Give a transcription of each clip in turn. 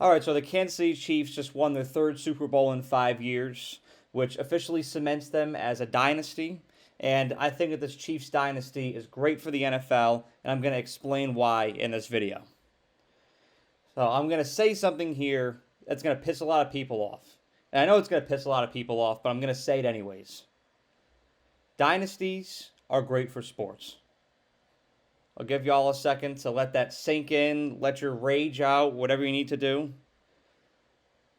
All right, so the Kansas City Chiefs just won their third Super Bowl in 5 years, which officially cements them as a dynasty. And I think that this Chiefs dynasty is great for the NFL, and I'm going to explain why in this video. So I'm going to say something here that's going to piss a lot of people off. And I know it's going to piss a lot of people off, but I'm going to say it anyways. Dynasties are great for sports. I'll give y'all a second to let that sink in, let your rage out, whatever you need to do.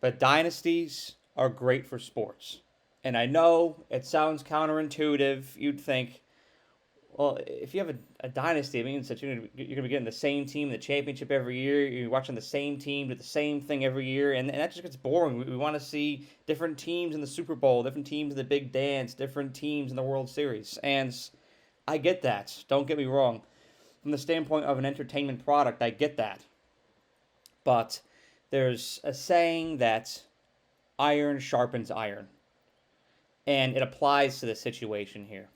But dynasties are great for sports. And I know it sounds counterintuitive. You'd think, well, if you have a dynasty, it means that you're going to be getting the same team in the championship every year. You're watching the same team do the same thing every year. And that just gets boring. We want to see different teams in the Super Bowl, different teams in the Big Dance, different teams in the World Series. And I get that. Don't get me wrong. From the standpoint of an entertainment product, I get that. But there's a saying that iron sharpens iron. And it applies to the situation here.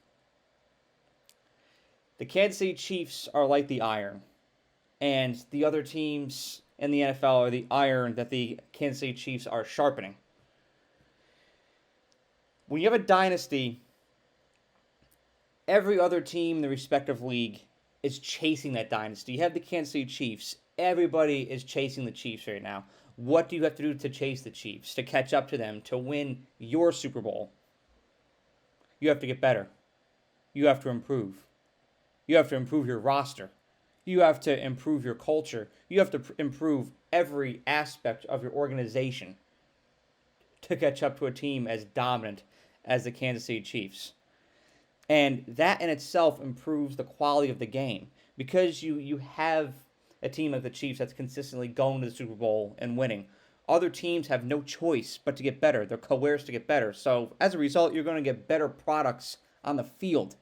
The Kansas City Chiefs are like the iron. And the other teams in the NFL are the iron that the Kansas City Chiefs are sharpening. When you have a dynasty, every other team in the respective league is chasing that dynasty. You have the Kansas City Chiefs. Everybody is chasing the Chiefs right now. What do you have to do to chase the Chiefs, to catch up to them, to win your Super Bowl? You have to get better. You have to improve. You have to improve your roster. You have to improve your culture. You have to improve every aspect of your organization to catch up to a team as dominant as the Kansas City Chiefs. And that in itself improves the quality of the game because you have a team like the Chiefs that's consistently going to the Super Bowl and winning. Other teams have no choice but to get better. They're coerced to get better. So as a result, you're going to get better products on the field.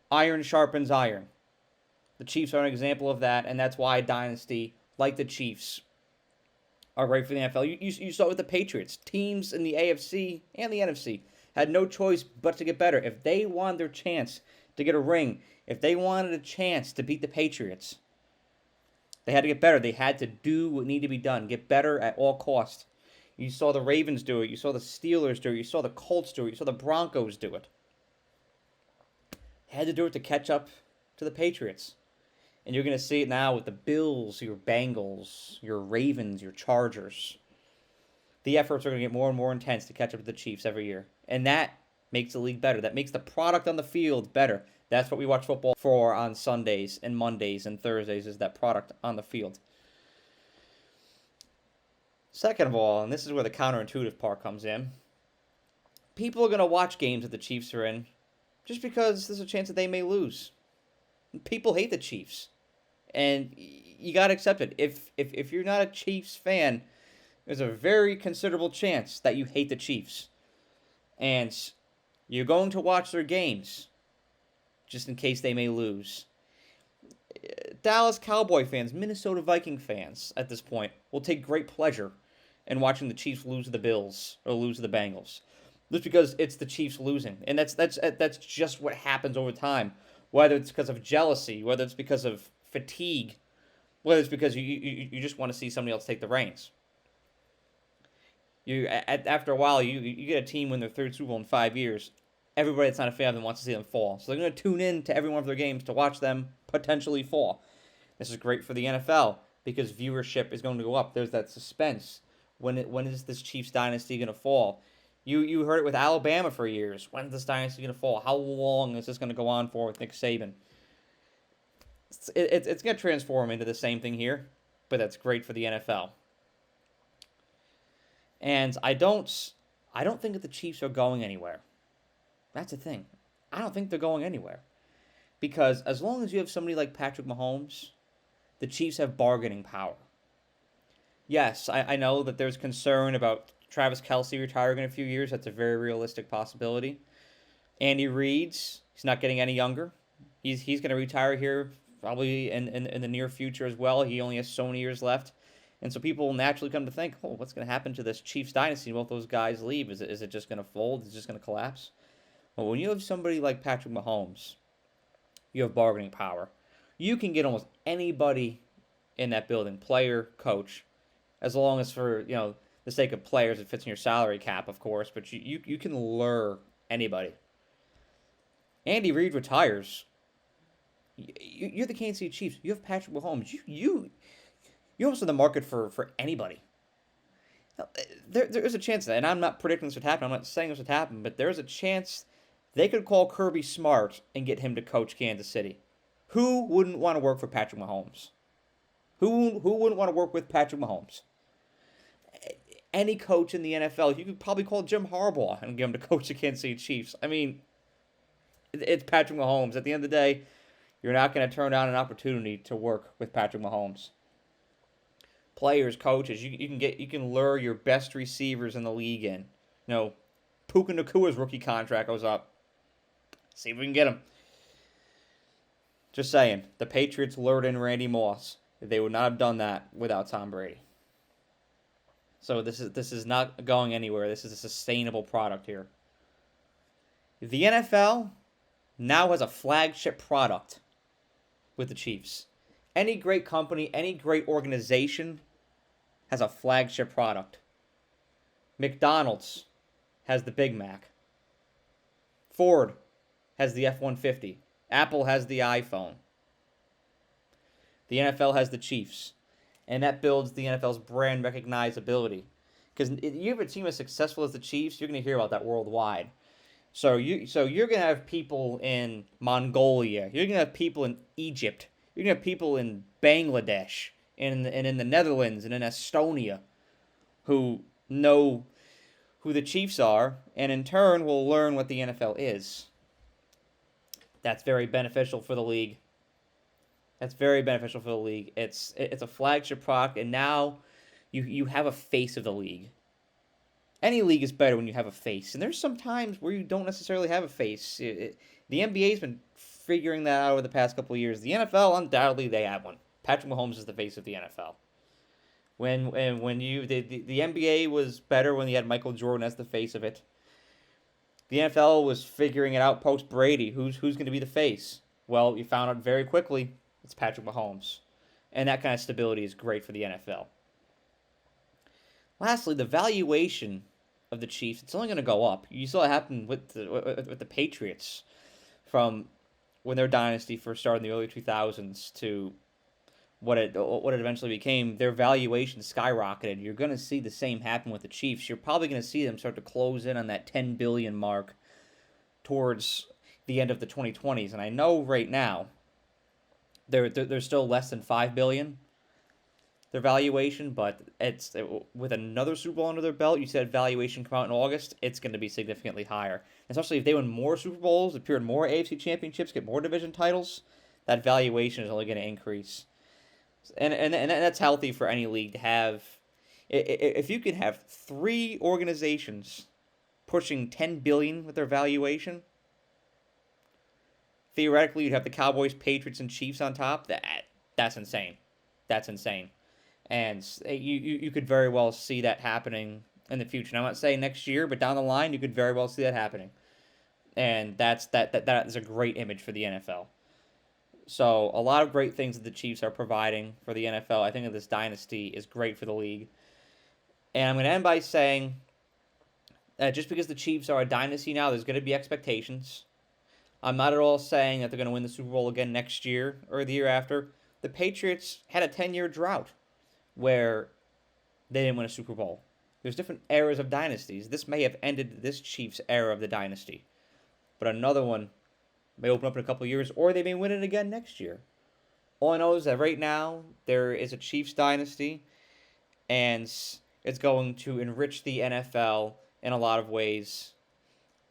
Iron sharpens iron. The Chiefs are an example of that, and that's why a dynasty like the Chiefs are great for the NFL. You saw it with the Patriots. Teams in the AFC and the NFC had no choice but to get better. If they wanted their chance to get a ring, if they wanted a chance to beat the Patriots, they had to get better. They had to do what needed to be done, get better at all costs. You saw the Ravens do it. You saw the Steelers do it. You saw the Colts do it. You saw the Broncos do it. They had to do it to catch up to the Patriots. And you're going to see it now with the Bills, your Bengals, your Ravens, your Chargers. The efforts are going to get more and more intense to catch up to the Chiefs every year. And that makes the league better. That makes the product on the field better. That's what we watch football for on Sundays and Mondays and Thursdays, is that product on the field. Second of all, and this is where the counterintuitive part comes in, people are going to watch games that the Chiefs are in just because there's a chance that they may lose. People hate the Chiefs. And you got to accept it. If you're not a Chiefs fan, there's a very considerable chance that you hate the Chiefs. And you're going to watch their games just in case they may lose. Dallas Cowboy fans, Minnesota Viking fans at this point will take great pleasure in watching the Chiefs lose to the Bills or lose to the Bengals. Just because it's the Chiefs losing. And that's just what happens over time. Whether it's because of jealousy, whether it's because of fatigue, whether it's because you just want to see somebody else take the reins. After a while, you get a team win their third Super Bowl in 5 years. Everybody that's not a fan of them wants to see them fall. So they're going to tune in to every one of their games to watch them potentially fall. This is great for the NFL because viewership is going to go up. There's that suspense. When is this Chiefs dynasty going to fall? You heard it with Alabama for years. When is this dynasty going to fall? How long is this going to go on for with Nick Saban? It's going to transform into the same thing here, but that's great for the NFL. And I don't think that the Chiefs are going anywhere. That's the thing. I don't think they're going anywhere. Because as long as you have somebody like Patrick Mahomes, the Chiefs have bargaining power. Yes, I know that there's concern about Travis Kelce retiring in a few years. That's a very realistic possibility. Andy Reid's, he's not getting any younger. He's going to retire here probably in the near future as well. He only has so many years left. And so people will naturally come to think, oh, what's going to happen to this Chiefs dynasty when both those guys leave? Is it just going to fold? Is it just going to collapse? Well, when you have somebody like Patrick Mahomes, you have bargaining power. You can get almost anybody in that building, player, coach, as long as for the sake of players, it fits in your salary cap, of course. But you can lure anybody. Andy Reid retires. You're the Kansas City Chiefs. You have Patrick Mahomes. You're also in the market for anybody. There is a chance that, and I'm not predicting this would happen. I'm not saying this would happen, but there's a chance they could call Kirby Smart and get him to coach Kansas City. Who wouldn't want to work for Patrick Mahomes? Who wouldn't want to work with Patrick Mahomes? Any coach in the NFL, you could probably call Jim Harbaugh and get him to coach the Kansas City Chiefs. I mean, it's Patrick Mahomes. At the end of the day, you're not going to turn down an opportunity to work with Patrick Mahomes. Players, coaches, you can lure your best receivers in the league in. Puka Nakua's rookie contract goes up. See if we can get him. Just saying, the Patriots lured in Randy Moss. They would not have done that without Tom Brady. So this is not going anywhere. This is a sustainable product here. The NFL now has a flagship product with the Chiefs. Any great company, any great organization has a flagship product. McDonald's has the Big Mac. Ford has the F-150. Apple has the iPhone. The NFL has the Chiefs. And that builds the NFL's brand recognizability. Because you have a team as successful as the Chiefs, you're going to hear about that worldwide. So you're going to have people in Mongolia. You're going to have people in Egypt. You're going to have people in Bangladesh and in the Netherlands and in Estonia who know who the Chiefs are, and in turn will learn what the NFL is. That's very beneficial for the league. It's a flagship product, and now you have a face of the league. Any league is better when you have a face, and there's some times where you don't necessarily have a face. The NBA's been figuring that out over the past couple of years. The NFL, undoubtedly, they have one. Patrick Mahomes is the face of the NFL. The NBA was better when you had Michael Jordan as the face of it. The NFL was figuring it out post Brady. Who's going to be the face? Well, you found out very quickly it's Patrick Mahomes, and that kind of stability is great for the NFL. Lastly, the valuation of the Chiefs, it's only going to go up. You saw it happen with the Patriots from when their dynasty first started in the early 2000s to what it eventually became. Their valuation skyrocketed. You're going to see the same happen with the Chiefs. You're probably going to see them start to close in on that $10 billion mark towards the end of the 2020s. And I know right now they're still less than $5 billion, their valuation, but with another Super Bowl under their belt, you said valuation come out in August, it's going to be significantly higher. Especially if they win more Super Bowls, appear in more AFC championships, get more division titles, that valuation is only going to increase. And that's healthy for any league to have. If you can have three organizations pushing $10 billion with their valuation, theoretically you'd have the Cowboys, Patriots, and Chiefs on top. That's insane. That's insane. And you could very well see that happening in the future. Now, I'm not saying next year, but down the line, you could very well see that happening. And that is a great image for the NFL. So a lot of great things that the Chiefs are providing for the NFL. I think that this dynasty is great for the league. And I'm going to end by saying that just because the Chiefs are a dynasty now, there's going to be expectations. I'm not at all saying that they're going to win the Super Bowl again next year or the year after. The Patriots had a 10-year drought where they didn't win a Super Bowl. There's different eras of dynasties. This may have ended this Chiefs era of the dynasty. But another one may open up in a couple of years, or they may win it again next year. All I know is that right now, there is a Chiefs dynasty, and it's going to enrich the NFL in a lot of ways.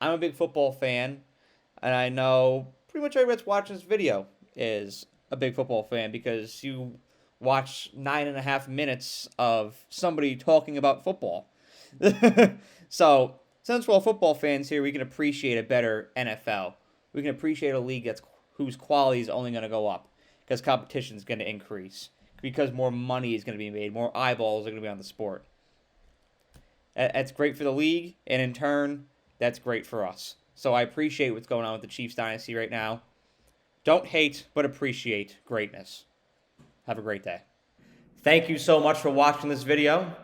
I'm a big football fan, and I know pretty much everybody that's watching this video is a big football fan because you watch 9.5 minutes of somebody talking about football. So, since we're all football fans here, we can appreciate a better NFL. We can appreciate a league whose quality is only going to go up because competition is going to increase, because more money is going to be made, more eyeballs are going to be on the sport. That's great for the league, and in turn, that's great for us. So I appreciate what's going on with the Chiefs dynasty right now. Don't hate, but appreciate greatness. Have a great day. Thank you so much for watching this video.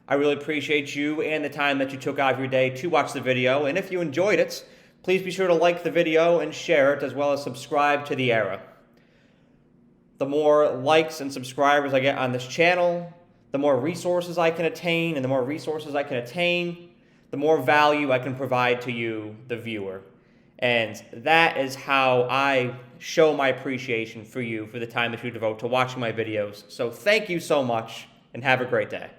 I really appreciate you and the time that you took out of your day to watch the video. And if you enjoyed it, please be sure to like the video and share it, as well as subscribe to The Era. The more likes and subscribers I get on this channel, the more resources I can attain, and the more resources I can attain, the more value I can provide to you, the viewer. And that is how I show my appreciation for you for the time that you devote to watching my videos. So thank you so much, and have a great day.